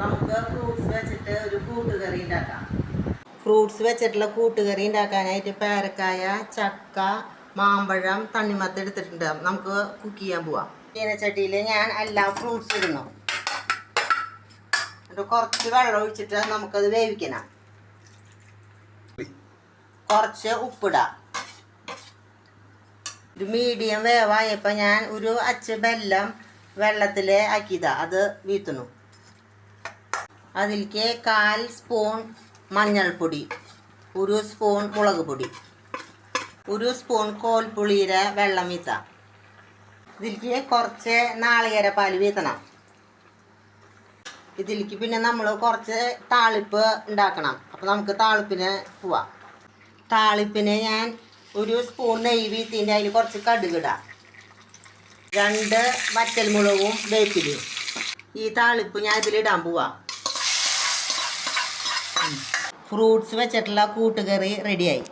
നമുക്ക് ഫ്രൂട്ട്സ് വെച്ചിട്ട് ഒരു കൂട്ടുകറി ഉണ്ടാക്കാം. ഫ്രൂട്ട്സ് വെച്ചിട്ടുള്ള കൂട്ടുകറി ഉണ്ടാക്കാനായിട്ട് പേരക്കായ, ചക്ക, മാമ്പഴം, തണ്ണിമത്തൻ എടുത്തിട്ടുണ്ട്. നമുക്ക് കുക്ക് ചെയ്യാൻ പോവാം. ചീനച്ചട്ടിയിൽ ഞാൻ എല്ലാ ഫ്രൂട്ട്സ് ഇടുന്നു. എന്നിട്ട് കുറച്ച് വെള്ളം ഒഴിച്ചിട്ട് നമുക്കത് വേവിക്കണം. കുറച്ച് ഉപ്പിടാം. ഒരു മീഡിയം വേവായപ്പോൾ ഞാൻ ഒരു അച്ച് ബെല്ലം വെള്ളത്തിൽ ആക്കിയതാ, അത് വീത്തുന്നു. അതിലേക്ക് 1/4 സ്പൂൺ മഞ്ഞൾപ്പൊടി, 1 സ്പൂൺ മുളക് പൊടി, 1 സ്പൂൺ കോൽപ്പുളിയുടെ വെള്ളം വീത്താം. ഇതിലേക്ക് കുറച്ച് നാളികേരപ്പാൽ വീത്തണം. ഇതിലേക്ക് പിന്നെ നമ്മൾ കുറച്ച് താളിപ്പ് ഉണ്ടാക്കണം. അപ്പോൾ നമുക്ക് താളിപ്പിന് പോവാം. താളിപ്പിന് ഞാൻ 1 സ്പൂൺ നെയ്യ് വീത്തിൻ്റെ അതിൽ കുറച്ച് കടുകിടാം, 2 വറ്റൽമുളകും വേപ്പിലയും. ഈ താളിപ്പ് ഞാൻ ഇതിലിടാൻ പോവാം. ഫ്രൂട്ട്സ് വെച്ചിട്ടുള്ള കൂട്ടുകറി റെഡിയായി.